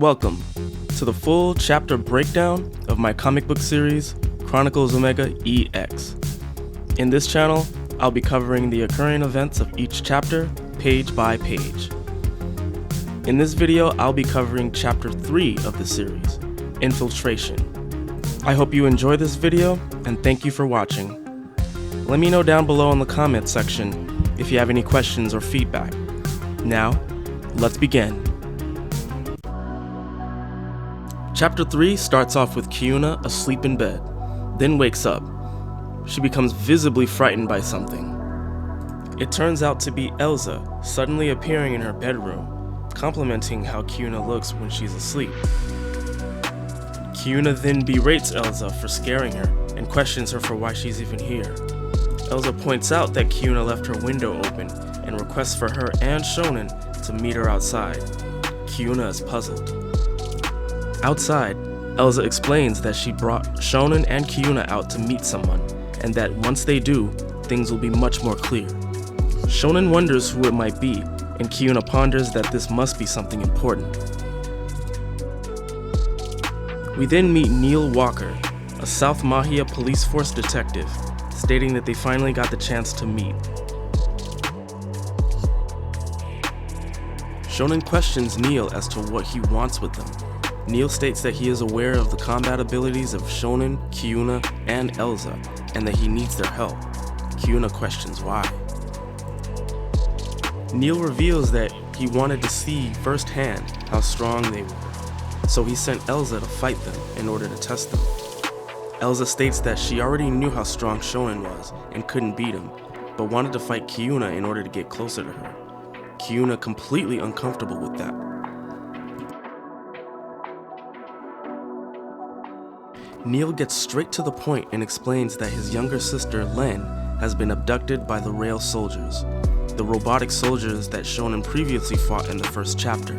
Welcome to the full chapter breakdown of my comic book series, Chronicles Omega EX. In this channel, I'll be covering the occurring events of each chapter, page by page. In this video, I'll be covering chapter 3 of the series, Infiltration. I hope you enjoy this video, and thank you for watching. Let me know down below in the comments section if you have any questions or feedback. Now, let's begin. Chapter 3 starts off with Kiuna asleep in bed, then wakes up. She becomes visibly frightened by something. It turns out to be Elza suddenly appearing in her bedroom, complimenting how Kiuna looks when she's asleep. Kiuna then berates Elza for scaring her and questions her for why she's even here. Elza points out that Kiuna left her window open and requests for her and Shonen to meet her outside. Kiuna is puzzled. Outside, Elza explains that she brought Shonen and Kiuna out to meet someone, and that once they do, things will be much more clear. Shonen wonders who it might be, and Kiuna ponders that this must be something important. We then meet Neil Walker, a South Mahia police force detective, stating that they finally got the chance to meet. Shonen questions Neil as to what he wants with them. Neil states that he is aware of the combat abilities of Shonen, Kiuna, and Elza, and that he needs their help. Kiuna questions why. Neil reveals that he wanted to see firsthand how strong they were, so he sent Elza to fight them in order to test them. Elza states that she already knew how strong Shonen was and couldn't beat him, but wanted to fight Kiuna in order to get closer to her. Kiuna completely uncomfortable with that. Neil gets straight to the point and explains that his younger sister, Len, has been abducted by the Rail Soldiers, the robotic soldiers that Shonen previously fought in the first chapter.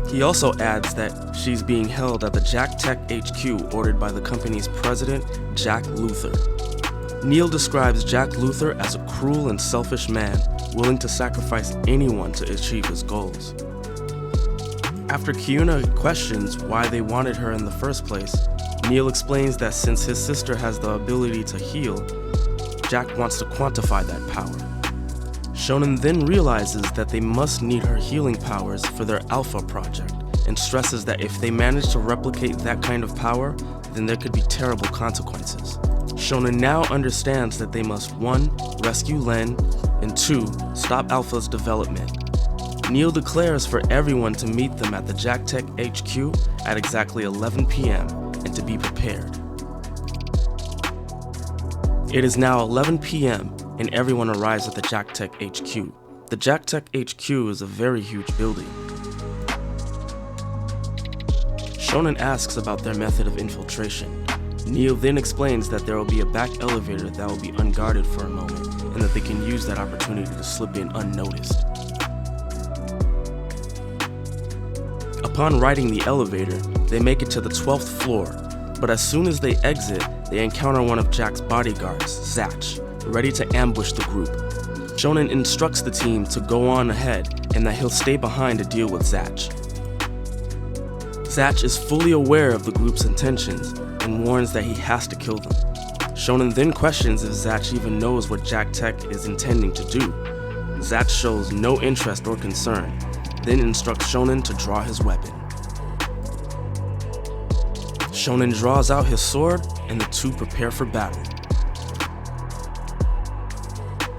He also adds that she's being held at the Jack Tech HQ ordered by the company's president, Jack Luthor. Neil describes Jack Luthor as a cruel and selfish man, willing to sacrifice anyone to achieve his goals. After Kiuna questions why they wanted her in the first place, Neil explains that since his sister has the ability to heal, Jack wants to quantify that power. Shonen then realizes that they must need her healing powers for their Alpha project, and stresses that if they manage to replicate that kind of power, then there could be terrible consequences. Shonen now understands that they must 1. Rescue Len, and 2. Stop Alpha's development. Neil declares for everyone to meet them at the Jack Tech HQ at exactly 11 p.m. and to be prepared. It is now 11 p.m. and everyone arrives at the Jack Tech HQ. The Jack Tech HQ is a very huge building. Shonen asks about their method of infiltration. Neil then explains that there will be a back elevator that will be unguarded for a moment, and that they can use that opportunity to slip in unnoticed. Upon riding the elevator, they make it to the 12th floor, but as soon as they exit, they encounter one of Jack's bodyguards, Zach, ready to ambush the group. Shonen instructs the team to go on ahead and that he'll stay behind to deal with Zach. Zach is fully aware of the group's intentions and warns that he has to kill them. Shonen then questions if Zach even knows what Jack Tech is intending to do. Zach shows no interest or concern, then instructs Shonen to draw his weapon. Shonen draws out his sword, and the two prepare for battle.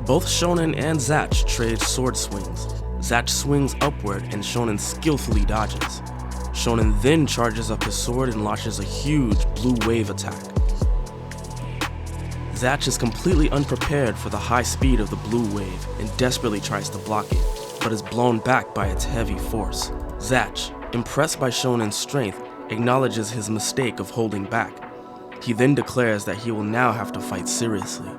Both Shonen and Zach trade sword swings. Zach swings upward and Shonen skillfully dodges. Shonen then charges up his sword and launches a huge blue wave attack. Zach is completely unprepared for the high speed of the blue wave and desperately tries to block it, but is blown back by its heavy force. Zach, impressed by Shonen's strength, acknowledges his mistake of holding back. He then declares that he will now have to fight seriously.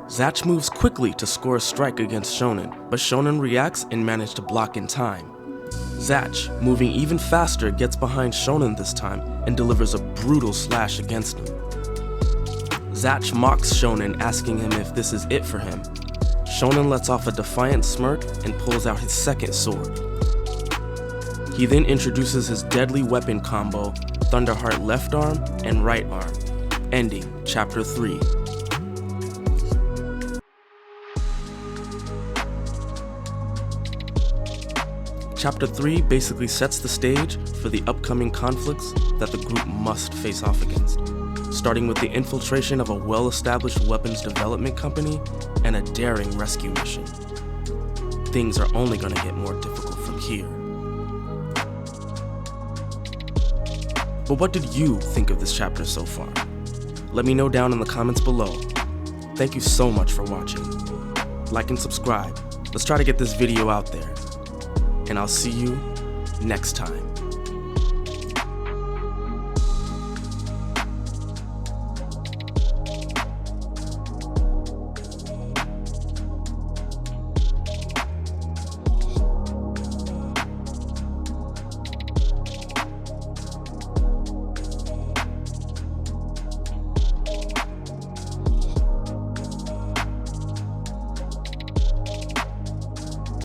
Zach moves quickly to score a strike against Shonen, but Shonen reacts and manages to block in time. Zach, moving even faster, gets behind Shonen this time and delivers a brutal slash against him. Zach mocks Shonen, asking him if this is it for him. Shonen lets off a defiant smirk and pulls out his second sword. He then introduces his deadly weapon combo, Thunderheart left arm and right arm, ending Chapter 3. Chapter 3 basically sets the stage for the upcoming conflicts that the group must face off against, starting with the infiltration of a well-established weapons development company and a daring rescue mission. Things are only going to get more difficult from here. But what did you think of this chapter so far? Let me know down in the comments below. Thank you so much for watching. Like and subscribe. Let's try to get this video out there. And I'll see you next time.